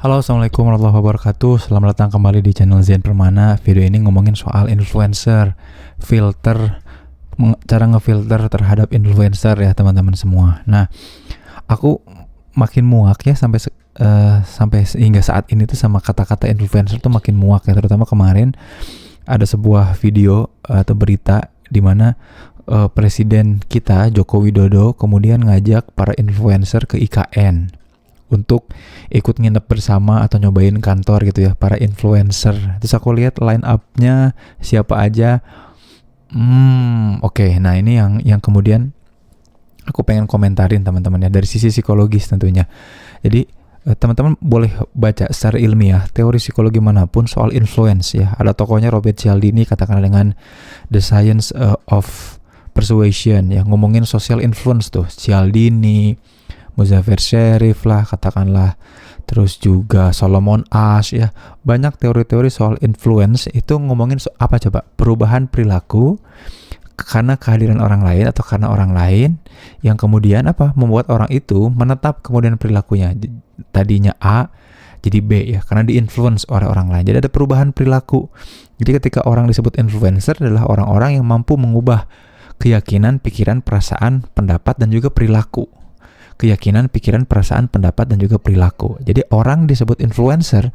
Halo, assalamualaikum warahmatullahi wabarakatuh. Selamat datang kembali di channel Zen Permana. Video ini ngomongin soal influencer, cara ngefilter terhadap influencer ya teman-teman semua. Nah, aku makin muak ya sampai hingga saat ini tuh sama kata-kata influencer tuh makin muak ya. Terutama kemarin ada sebuah video atau berita di mana Presiden kita Joko Widodo kemudian ngajak para influencer ke IKN untuk ikut nginep bersama atau nyobain kantor gitu ya, para influencer. Terus aku lihat line up-nya siapa aja. Oke. Nah, ini yang kemudian aku pengen komentarin teman-teman ya, dari sisi psikologis tentunya. Jadi teman-teman boleh baca secara ilmiah teori psikologi manapun soal influence ya. Ada tokohnya Robert Cialdini, katakanlah dengan The Science of Persuasion ya, ngomongin social influence tuh. Cialdini, Muzafer Sherif lah katakanlah, terus juga Solomon Asch ya. Banyak teori-teori soal influence itu ngomongin apa coba? Perubahan perilaku karena kehadiran orang lain atau karena orang lain yang kemudian membuat orang itu menetap kemudian perilakunya. Tadinya A jadi B ya, karena di-influence oleh orang lain. Jadi ada perubahan perilaku. Jadi ketika orang disebut influencer adalah orang-orang yang mampu mengubah keyakinan, pikiran, perasaan, pendapat, dan juga perilaku. Keyakinan, pikiran, perasaan, pendapat, dan juga perilaku. Jadi orang disebut influencer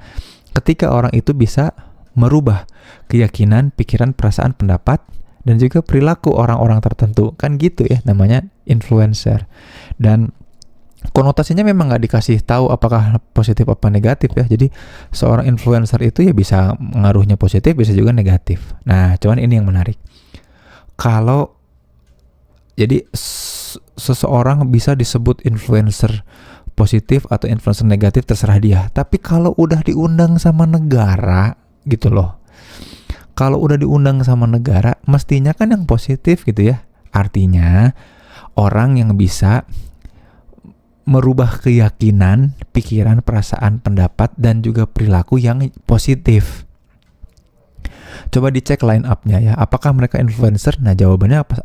ketika orang itu bisa merubah keyakinan, pikiran, perasaan, pendapat, dan juga perilaku orang-orang tertentu. Kan gitu ya namanya influencer. Dan konotasinya memang nggak dikasih tahu apakah positif apa negatif ya. Jadi seorang influencer itu ya bisa ngaruhnya positif, bisa juga negatif. Nah, cuman ini yang menarik. Kalau jadi seseorang bisa disebut influencer positif atau influencer negatif terserah dia. Tapi kalau udah diundang sama negara gitu loh. Kalau udah diundang sama negara, mestinya kan yang positif gitu ya. Artinya orang yang bisa merubah keyakinan, pikiran, perasaan, pendapat, dan juga perilaku yang positif. Coba dicek line up-nya ya. Apakah mereka influencer? Nah, jawabannya apa?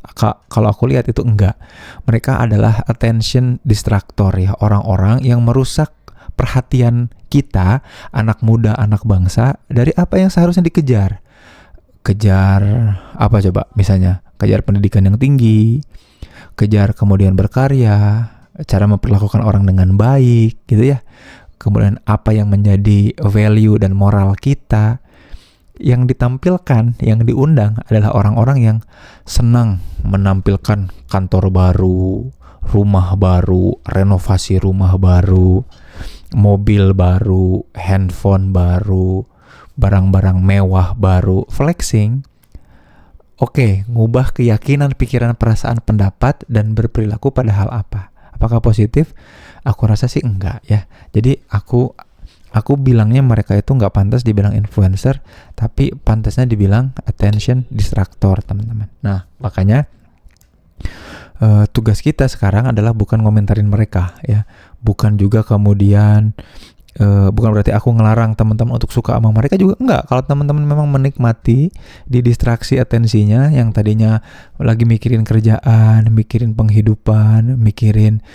Kalau aku lihat itu enggak. Mereka adalah attention distractor ya. Orang-orang yang merusak perhatian kita, anak muda, anak bangsa, dari apa yang seharusnya dikejar. Kejar apa coba? Misalnya, kejar pendidikan yang tinggi, kejar kemudian berkarya, cara memperlakukan orang dengan baik gitu ya. Kemudian apa yang menjadi value dan moral kita. Yang ditampilkan, yang diundang adalah orang-orang yang senang menampilkan kantor baru, rumah baru, renovasi rumah baru, mobil baru, handphone baru, barang-barang mewah baru, flexing. Oke, ngubah keyakinan, pikiran, perasaan, pendapat, dan berperilaku pada hal apa? Apakah positif? Aku rasa sih enggak ya. Jadi aku bilangnya mereka itu nggak pantas dibilang influencer, tapi pantasnya dibilang attention distractor, teman-teman. Nah, makanya tugas kita sekarang adalah bukan ngomentarin mereka ya, bukan juga kemudian bukan berarti aku ngelarang teman-teman untuk suka sama mereka juga enggak. Kalau teman-teman memang menikmati didistraksi atensinya yang tadinya lagi mikirin kerjaan, mikirin penghidupan, mikirin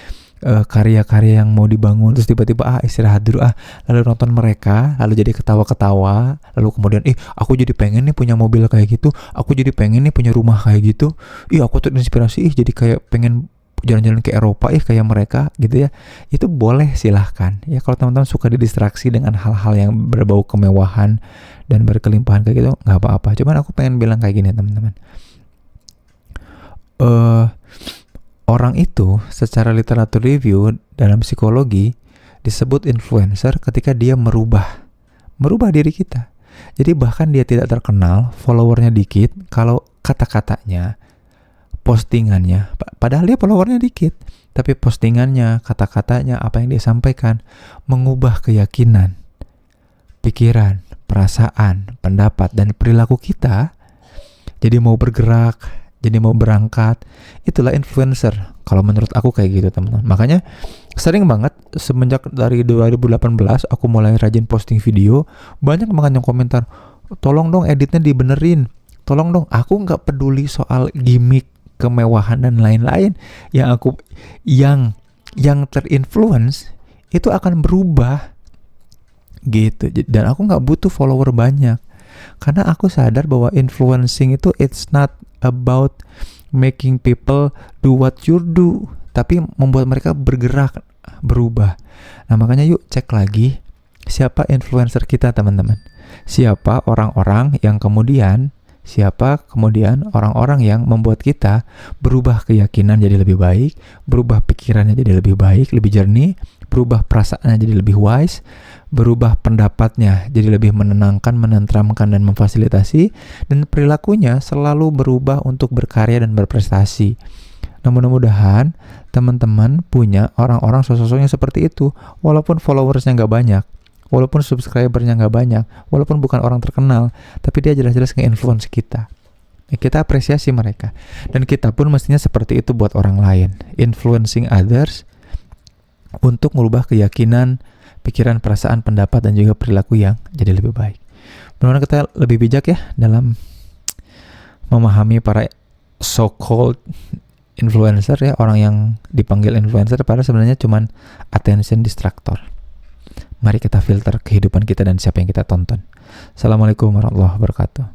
karya-karya yang mau dibangun, terus tiba-tiba istirahat dulu lalu nonton mereka, lalu jadi ketawa-ketawa, lalu kemudian aku jadi pengen nih punya mobil kayak gitu, aku jadi pengen nih punya rumah kayak gitu, aku terinspirasi jadi kayak pengen jalan-jalan ke Eropa kayak mereka gitu ya. Itu boleh, silahkan ya. Kalau teman-teman suka didistraksi dengan hal-hal yang berbau kemewahan dan berkelimpahan kayak gitu, nggak apa-apa. Cuman aku pengen bilang kayak gini teman-teman, orang itu secara literatur review dalam psikologi disebut influencer ketika dia merubah diri kita. Jadi bahkan dia tidak terkenal, followernya dikit, kalau kata-katanya, postingannya, padahal dia followernya dikit, tapi postingannya, kata-katanya, apa yang dia sampaikan mengubah keyakinan, pikiran, perasaan, pendapat, dan perilaku kita. Jadi mau bergerak, jadi mau berangkat, itulah influencer. Kalau menurut aku kayak gitu teman-teman. Makanya sering banget semenjak dari 2018 aku mulai rajin posting video, banyak banget yang komentar, tolong dong editnya dibenerin, tolong dong. Aku nggak peduli soal gimmick, kemewahan dan lain-lain. Yang terinfluence itu akan berubah gitu. Dan aku nggak butuh follower banyak, karena aku sadar bahwa influencing itu it's not about making people do what you do, tapi membuat mereka bergerak, berubah. Nah makanya yuk cek lagi siapa influencer kita teman-teman, siapa orang-orang yang orang-orang yang membuat kita berubah keyakinan jadi lebih baik, berubah pikirannya jadi lebih baik, lebih jernih, berubah perasaannya jadi lebih wise, berubah pendapatnya jadi lebih menenangkan, menenteramkan, dan memfasilitasi, dan perilakunya selalu berubah untuk berkarya dan berprestasi. Nah mudah-mudahan teman-teman punya orang-orang sosok-sosoknya seperti itu, walaupun followersnya nggak banyak, walaupun subscribernya nggak banyak, walaupun bukan orang terkenal, tapi dia jelas-jelas nge-influence kita. Kita apresiasi mereka, dan kita pun mestinya seperti itu buat orang lain, influencing others untuk merubah keyakinan, pikiran, perasaan, pendapat, dan juga perilaku yang jadi lebih baik. Mudah-mudahan kita lebih bijak ya dalam memahami para so-called influencer ya, orang yang dipanggil influencer padahal sebenarnya cuman attention distractor. Mari kita filter kehidupan kita dan siapa yang kita tonton. Assalamualaikum warahmatullahi wabarakatuh.